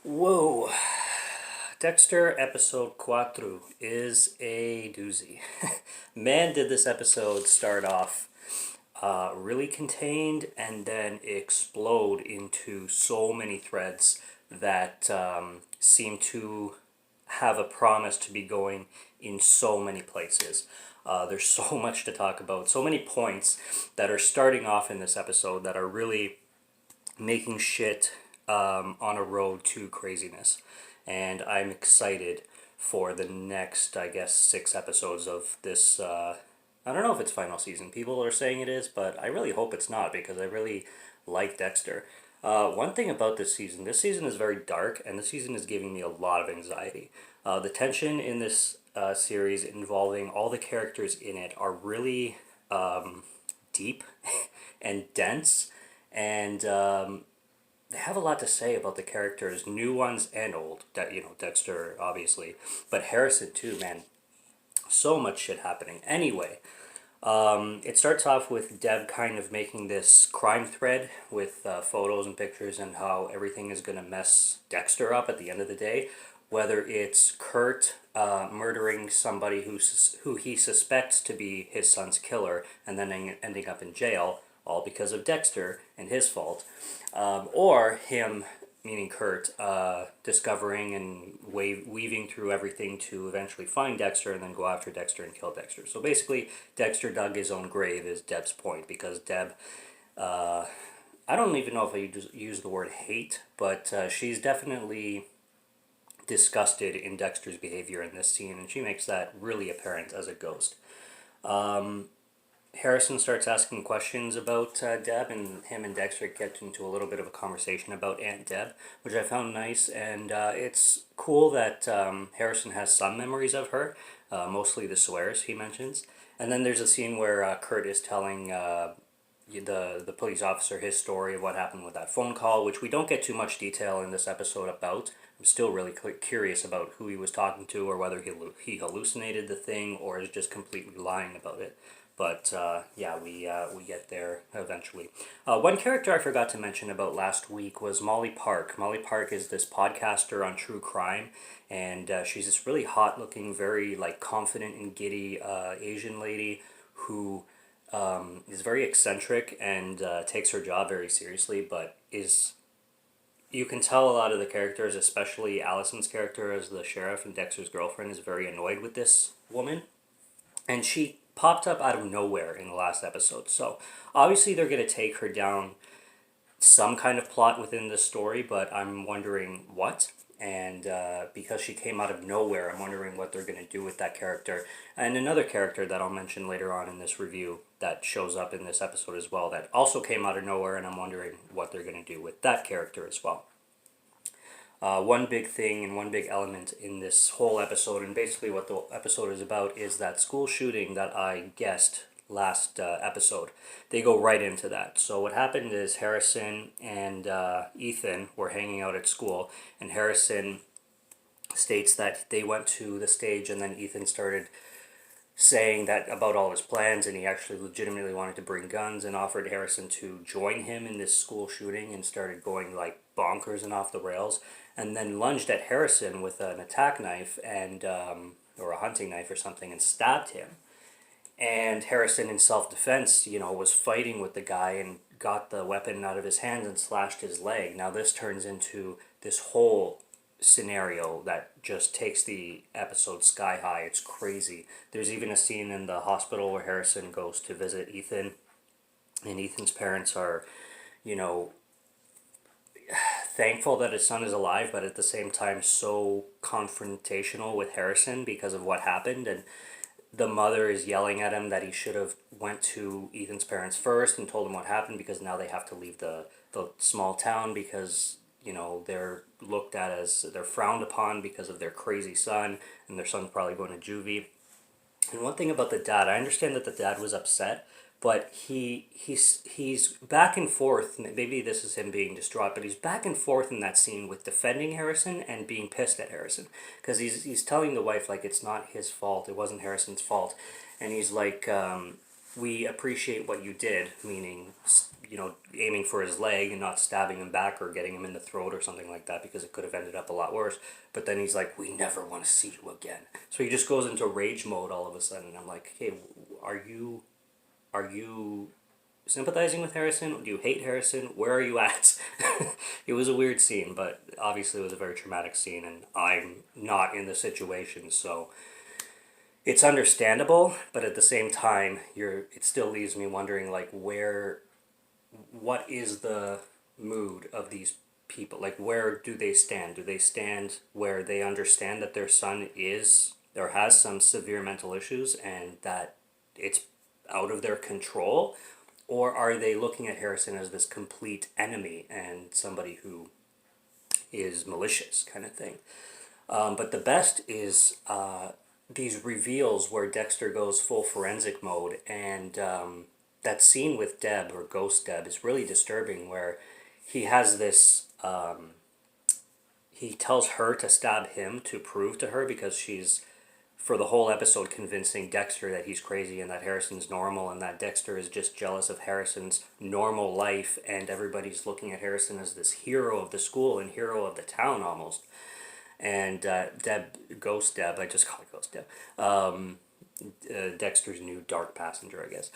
Whoa. Dexter episode 4 is a doozy. Man, did this episode start off really contained and then explode into so many threads that seem to have a promise to be going in so many places. There's so much to talk about, so many points that are starting off in this episode that are really making shit on a road to craziness. And I'm excited for the next, I guess, 6 episodes of this. I don't know if it's final season. People are saying it is, but I really hope it's not because I really like Dexter. One thing about this season is very dark, and this season is giving me a lot of anxiety. The tension in this series involving all the characters in it are really deep and dense, and they have a lot to say about the characters, new ones and old. Dexter obviously, but Harrison too. Man, so much shit happening. Anyway, it starts off with Deb kind of making this crime thread with photos and pictures and how everything is gonna mess Dexter up at the end of the day. Whether it's Kurt murdering somebody who he suspects to be his son's killer and then ending up in jail, all because of Dexter and his fault, or him, meaning Kurt, discovering and weaving through everything to eventually find Dexter and then go after Dexter and kill Dexter. So basically, Dexter dug his own grave is Deb's point, because Deb, I don't even know if I use the word hate, but she's definitely disgusted in Dexter's behavior in this scene, and she makes that really apparent as it goes. Harrison starts asking questions about Deb, and him and Dexter get into a little bit of a conversation about Aunt Deb, which I found nice. And it's cool that Harrison has some memories of her, mostly the swears he mentions. And then there's a scene where Kurt is telling the police officer his story of what happened with that phone call, which we don't get too much detail in this episode about. I'm still really curious about who he was talking to, or whether he hallucinated the thing or is just completely lying about it. But yeah, we get there eventually. One character I forgot to mention about last week was Molly Park. Molly Park is this podcaster on true crime, and she's this really hot-looking, very like confident and giddy Asian lady who is very eccentric and takes her job very seriously, but is, you can tell a lot of the characters, especially Allison's character as the sheriff and Dexter's girlfriend, is very annoyed with this woman. And she popped up out of nowhere in the last episode. So obviously they're going to take her down some kind of plot within the story, but I'm wondering what. And because she came out of nowhere, I'm wondering what they're going to do with that character. And another character that I'll mention later on in this review that shows up in this episode as well, that also came out of nowhere, and I'm wondering what they're going to do with that character as well. One big thing and one big element in this whole episode, and basically what the episode is about, is that school shooting that I guessed last episode. They go right into that. So what happened is Harrison and Ethan were hanging out at school, and Harrison states that they went to the stage, and then Ethan started saying that about all his plans, and he actually legitimately wanted to bring guns and offered Harrison to join him in this school shooting, and started going like bonkers and off the rails, and then lunged at Harrison with an attack knife and or a hunting knife or something, and stabbed him. And Harrison, in self-defense, was fighting with the guy and got the weapon out of his hands and slashed his leg. Now this turns into this whole scenario that just takes the episode sky high. It's crazy. There's even a scene in the hospital where Harrison goes to visit Ethan, and Ethan's parents are, you know, thankful that his son is alive, but at the same time so confrontational with Harrison because of what happened. And the mother is yelling at him that he should have went to Ethan's parents first and told them what happened, because now they have to leave the small town because they're looked at as, they're frowned upon because of their crazy son, and their son's probably going to juvie. And one thing about the dad, I understand that the dad was upset, but he's back and forth. Maybe this is him being distraught, but he's back and forth in that scene with defending Harrison and being pissed at Harrison, because he's telling the wife like it's not his fault, it wasn't Harrison's fault, and he's like we appreciate what you did, meaning, aiming for his leg and not stabbing him back or getting him in the throat or something like that, because it could have ended up a lot worse. But then he's like, we never want to see you again. So he just goes into rage mode all of a sudden. I'm like, hey, are you sympathizing with Harrison? Do you hate Harrison? Where are you at? It was a weird scene, but obviously it was a very traumatic scene, and I'm not in the situation, so it's understandable. But at the same time, it still leaves me wondering, like, what is the mood of these people? Like, where do they stand? Do they stand where they understand that their son is or has some severe mental issues and that it's out of their control? Or are they looking at Harrison as this complete enemy and somebody who is malicious, kind of thing? But the best is these reveals where Dexter goes full forensic mode, and that scene with Deb, or Ghost Deb, is really disturbing, where he has this. He tells her to stab him to prove to her, because she's, for the whole episode, convincing Dexter that he's crazy and that Harrison's normal, and that Dexter is just jealous of Harrison's normal life, and everybody's looking at Harrison as this hero of the school and hero of the town almost. And Ghost Deb, I just call it Ghost Deb, Dexter's new dark passenger, I guess.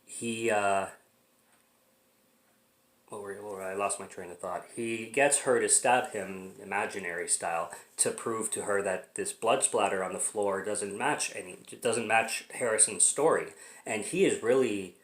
He, I lost my train of thought. He gets her to stab him, imaginary style, to prove to her that this blood splatter on the floor doesn't match Harrison's story, and he is really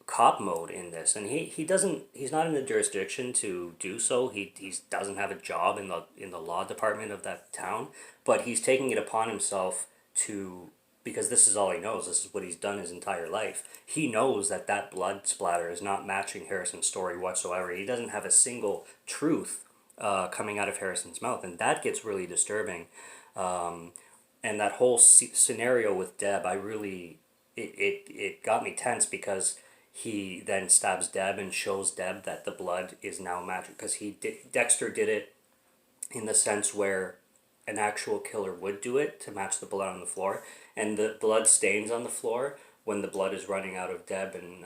cop mode in this, and he's not in the jurisdiction to do so. He doesn't have a job in the law department of that town, but he's taking it upon himself to, because this is all he knows. This is what he's done his entire life. He knows that blood splatter is not matching Harrison's story whatsoever. He doesn't have a single truth coming out of Harrison's mouth, and that gets really disturbing. And that whole scenario with Deb, it got me tense, because he then stabs Deb and shows Deb that the blood is now matching, because Dexter did it in the sense where an actual killer would do it to match the blood on the floor, and the blood stains on the floor when the blood is running out of Deb, and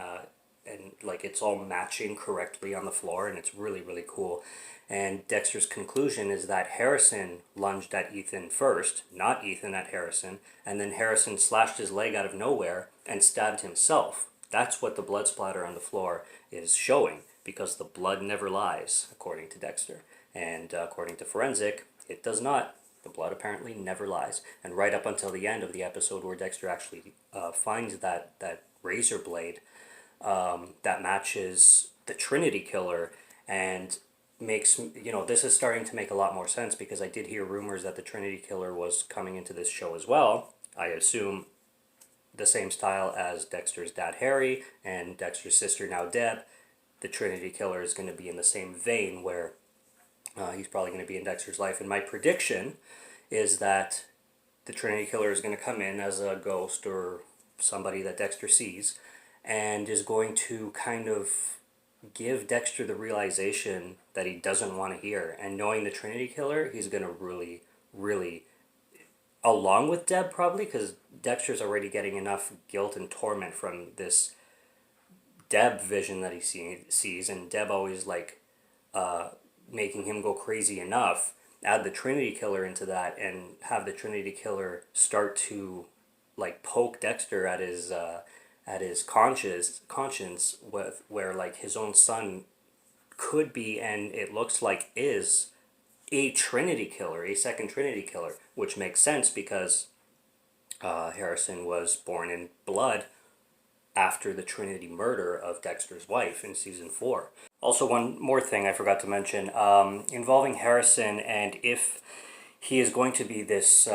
like it's all matching correctly on the floor, and it's really, really cool. And Dexter's conclusion is that Harrison lunged at Ethan first, not Ethan at Harrison, and then Harrison slashed his leg out of nowhere and stabbed himself. That's what the blood splatter on the floor is showing, because the blood never lies, according to Dexter. And according to Forensic, it does not. The blood apparently never lies. And right up until the end of the episode, where Dexter actually finds that razor blade that matches the Trinity Killer, and makes, this is starting to make a lot more sense, because I did hear rumors that the Trinity Killer was coming into this show as well. I assume the same style as Dexter's dad Harry and Dexter's sister now Deb. The Trinity Killer is going to be in the same vein, where he's probably going to be in Dexter's life. And my prediction is that the Trinity Killer is going to come in as a ghost or somebody that Dexter sees, and is going to kind of give Dexter the realization that he doesn't want to hear. And knowing the Trinity Killer, he's going to really, really, along with Deb probably, because Dexter's already getting enough guilt and torment from this Deb vision that he sees, and Deb always making him go crazy enough. Add the Trinity Killer into that, and have the Trinity Killer start to poke Dexter at his conscience with where his own son could be, and it looks like is, a Trinity Killer, a second Trinity Killer, which makes sense, because Harrison was born in blood after the Trinity murder of Dexter's wife in season 4. Also, one more thing I forgot to mention, involving Harrison, and if he is going to be this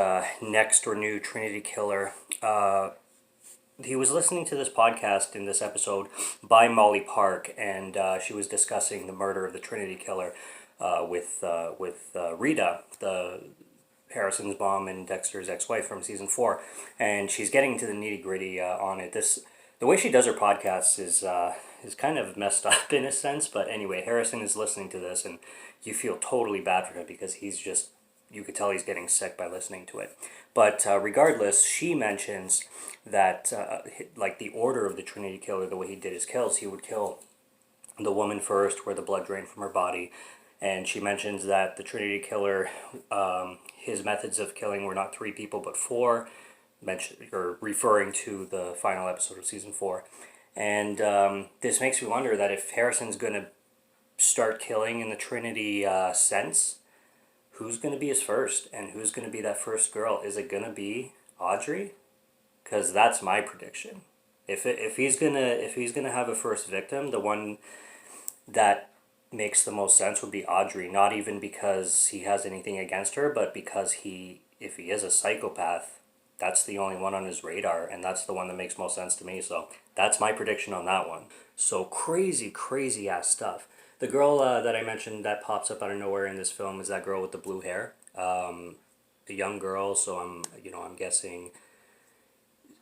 next or new Trinity Killer. He was listening to this podcast in this episode by Molly Park, and she was discussing the murder of the Trinity Killer with Rita, the Harrison's mom and Dexter's ex-wife from season 4, and she's getting to the nitty-gritty on it. The way she does her podcasts is kind of messed up in a sense, but anyway, Harrison is listening to this, and you feel totally bad for him, because he's just you could tell he's getting sick by listening to it. But regardless, she mentions that like the order of the Trinity Killer, the way he did his kills, he would kill the woman first, where the blood drained from her body. And she mentions that the Trinity Killer, his methods of killing were not 3 people but 4, or referring to the final episode of season 4. And this makes me wonder that if Harrison's going to start killing in the Trinity sense, who's going to be his first, and who's going to be that first girl? Is it going to be Audrey? Because that's my prediction. If he's gonna have a first victim, the one that makes the most sense would be Audrey. Not even because he has anything against her, but because if he is a psychopath, that's the only one on his radar, and that's the one that makes most sense to me. So that's my prediction on that one. So crazy ass stuff. The girl that I mentioned that pops up out of nowhere in this film is that girl with the blue hair. A young girl, so I'm guessing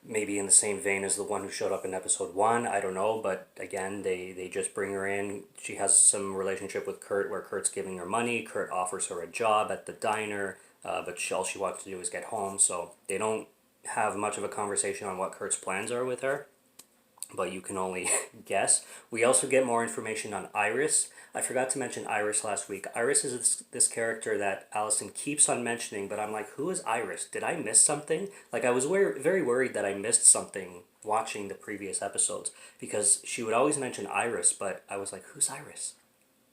maybe in the same vein as the one who showed up in episode 1. I don't know, but again, they just bring her in. She has some relationship with Kurt where Kurt's giving her money. Kurt offers her a job at the diner, but all she wants to do is get home. So they don't have much of a conversation on what Kurt's plans are with her, but you can only guess. We also get more information on Iris. I forgot to mention Iris last week. Iris is this character that Allison keeps on mentioning, but I'm like, who is Iris? Did I miss something? Like, I was very worried that I missed something watching the previous episodes, because she would always mention Iris, but I was like, who's Iris?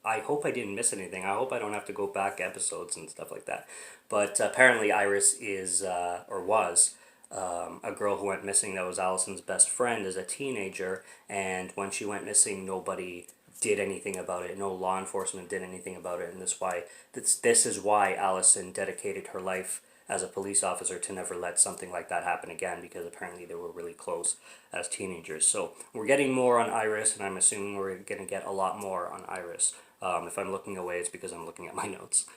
I hope I didn't miss anything. I hope I don't have to go back episodes and stuff like that. But apparently Iris is, or was, a girl who went missing that was Allison's best friend as a teenager, and when she went missing, nobody did anything about it. No law enforcement did anything about it, and this is why Allison dedicated her life as a police officer to never let something like that happen again, because apparently they were really close as teenagers. So we're getting more on Iris, and I'm assuming we're going to get a lot more on Iris. If I'm looking away, it's because I'm looking at my notes.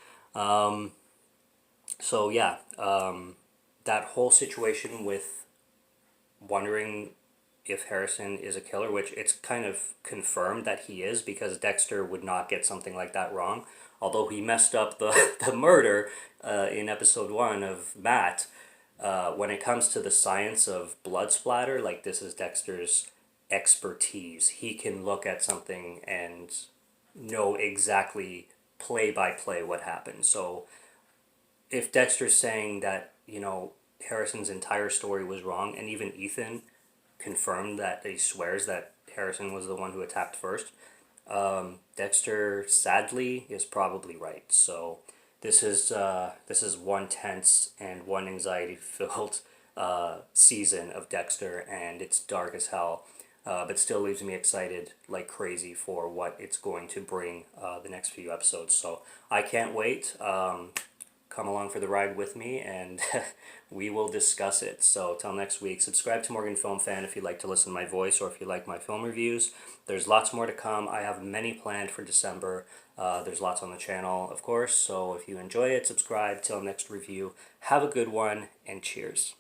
So yeah, that whole situation with wondering if Harrison is a killer, which it's kind of confirmed that he is, because Dexter would not get something like that wrong. Although he messed up the murder in episode 1 of Matt, when it comes to the science of blood splatter, like, this is Dexter's expertise. He can look at something and know exactly play by play what happened. So if Dexter's saying that, Harrison's entire story was wrong, and even Ethan confirmed that he swears that Harrison was the one who attacked first, Dexter sadly is probably right. So this is one tense and one anxiety filled season of Dexter, and it's dark as hell, but still leaves me excited like crazy for what it's going to bring the next few episodes. So I can't wait. Come along for the ride with me, and we will discuss it. So till next week, subscribe to Morgan Film Fan if you like to listen to my voice, or if you like my film reviews. There's lots more to come. I have many planned for December. There's lots on the channel, of course, so if you enjoy it, subscribe. Till next review, have a good one, and cheers.